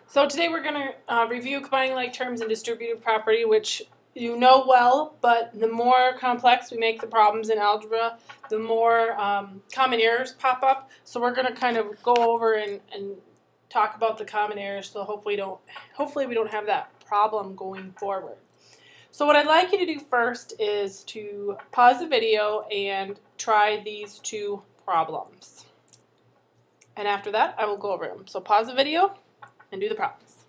So today we're going to review combining like terms and distributive property, which you know well, but the more complex we make the problems in algebra, the more common errors pop up. So we're going to kind of go over and talk about the common errors, so hopefully we don't have that problem going forward. So what I'd like you to do first is to pause the video and try these two problems. And after that, I will go over them. So pause the video and do the problems.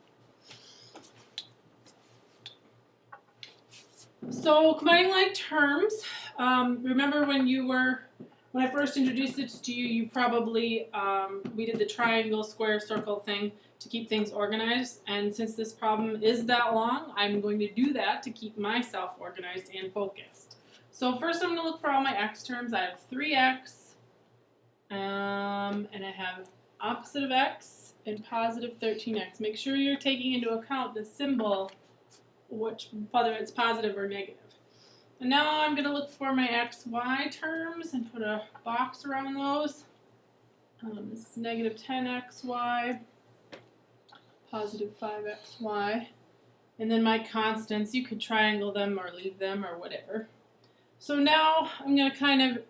So combining like terms, remember when I first introduced it to you, you probably, we did the triangle, square, circle thing to keep things organized. And since this problem is that long, I'm going to do that to keep myself organized and focused. So first I'm going to look for all my x terms. I have 3x, and I have opposite of x and positive 13x. Make sure you're taking into account the symbol, whether it's positive or negative. And now I'm going to look for my xy terms and put a box around those. This is negative 10xy, positive 5xy. And then my constants, you could triangle them or leave them or whatever. So now I'm going to kind of,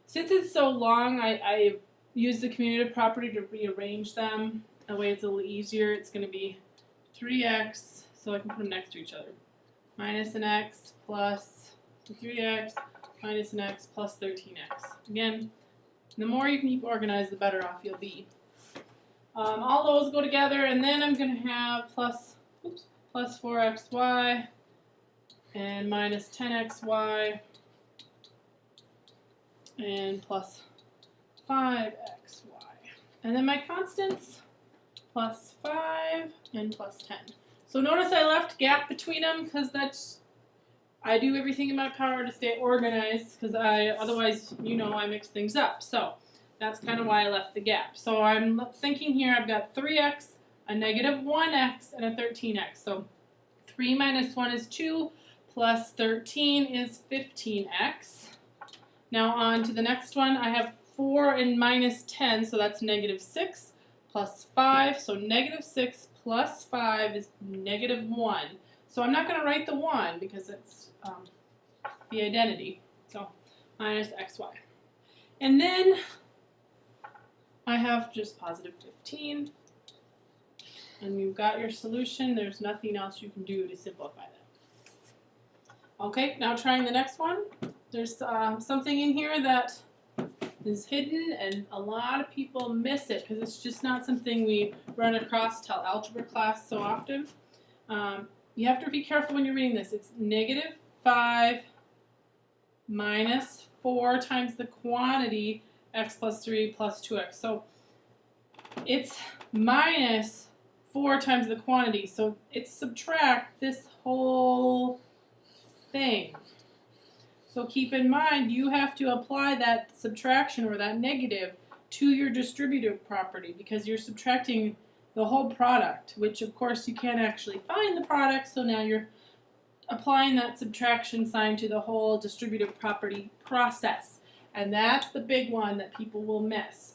since it's so long, I use the commutative property to rearrange them. That way it's a little easier. It's going to be 3x, so I can put them next to each other. Minus an x plus 3x minus an x plus 13x. Again, the more you can keep organized, the better off you'll be. All those go together, and then I'm going to have plus 4xy and minus 10xy and plus 5xy. And then my constants, plus 5 and plus 10. So notice I left a gap between them because I do everything in my power to stay organized because otherwise, I mix things up. So that's kind of why I left the gap. So I'm thinking here I've got 3x, a negative 1x, and a 13x. So 3 minus 1 is 2, plus 13 is 15x. Now on to the next one. I have 4 and minus 10, so that's negative 6, plus 5. So negative 6 plus 5 is negative 1. So I'm not going to write the 1 because it's the identity. So minus xy. And then I have just positive 15. And you've got your solution. There's nothing else you can do to simplify that. Okay, now trying the next one. There's something in here that is hidden, and a lot of people miss it because it's just not something we run across till algebra class so often. You have to be careful when you're reading this. It's negative 5 minus 4 times the quantity x plus 3 plus 2x. So it's minus 4 times the quantity. So it's subtract this whole thing. So keep in mind you have to apply that subtraction or that negative to your distributive property because you're subtracting the whole product, which of course you can't actually find the product, so now you're applying that subtraction sign to the whole distributive property process. And that's the big one that people will miss.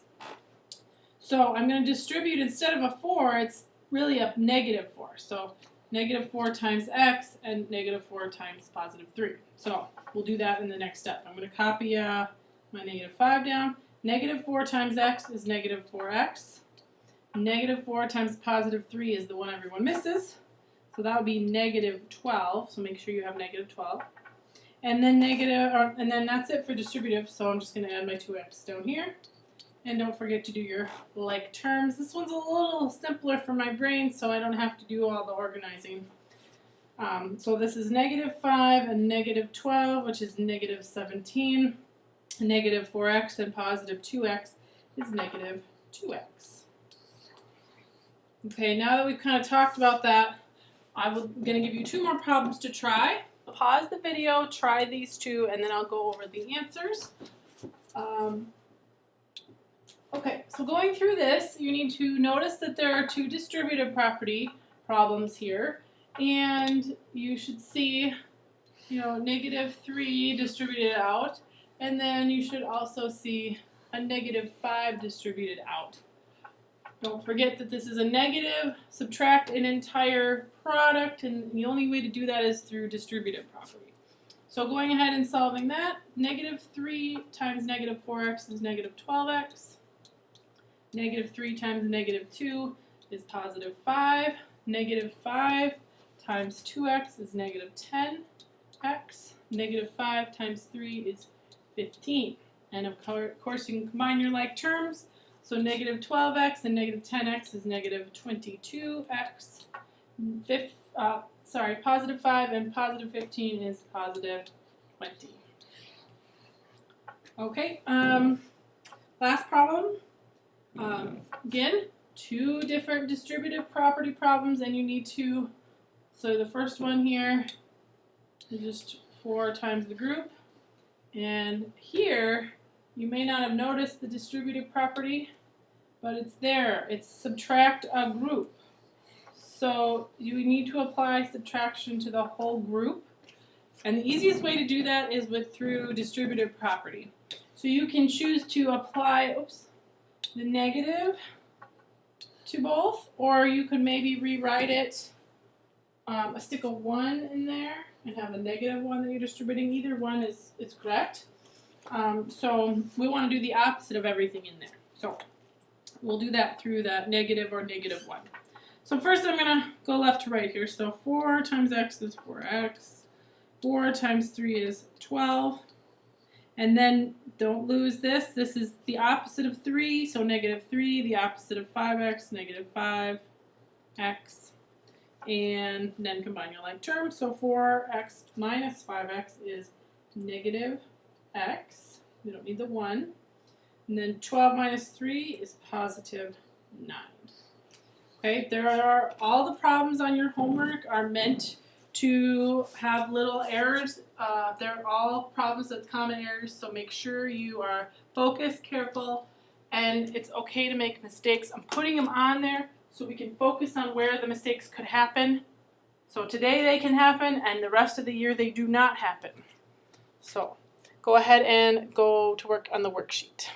So I'm going to distribute, instead of a 4, it's really a negative 4. So negative 4 times x and negative 4 times positive 3. So we'll do that in the next step. I'm going to copy my negative 5 down. Negative 4 times x is negative 4x. Negative 4 times positive 3 is the one everyone misses. So that would be negative 12. So make sure you have negative 12. And then and then that's it for distributive. So I'm just going to add my 2x down here. And don't forget to do your like terms. This one's a little simpler for my brain, so I don't have to do all the organizing. So this is negative 5 and negative 12, which is negative 17. Negative 4x and positive 2x is negative 2x. Okay, now that we've kind of talked about that, I'm going to give you 2 more problems to try. Pause the video, try these 2, and then I'll go over the answers. Okay, so going through this, you need to notice that there are 2 distributive property problems here, and you should see, negative 3 distributed out, and then you should also see a negative 5 distributed out. Don't forget that this is a negative. Subtract an entire product, and the only way to do that is through distributive property. So going ahead and solving that, negative 3 times negative 4x is negative 12x. Negative 3 times negative 2 is positive 5. Negative 5 times 2x is negative 10x. Negative 5 times 3 is 15. And of course you can combine your like terms. So negative 12x and negative 10x is negative 22x. Positive 5 and positive 15 is positive 20. Okay, last problem. Again, two different distributive property problems, and you need to, so the first one here is just 4 times the group, and here you may not have noticed the distributive property, but it's there. It's subtract a group. So you need to apply subtraction to the whole group, and the easiest way to do that is through distributive property. So you can choose to apply the negative to both, or you could maybe rewrite it, stick a 1 in there and have a negative 1 that you're distributing. Either one is correct. So we want to do the opposite of everything in there. So we'll do that through that negative or negative 1. So first I'm going to go left to right here. So 4 times x is 4x. 4 times 3 is 12. And then don't lose this. This is the opposite of 3, so negative 3. The opposite of 5x, negative 5x. And then combine your like terms. So 4x minus 5x is negative x. We don't need the 1. And then 12 minus 3 is positive 9. Okay, all the problems on your homework are meant to have little errors. They're all problems with common errors, so make sure you are focused, careful, and it's okay to make mistakes. I'm putting them on there so we can focus on where the mistakes could happen. So today they can happen, and the rest of the year they do not happen. So go ahead and go to work on the worksheet.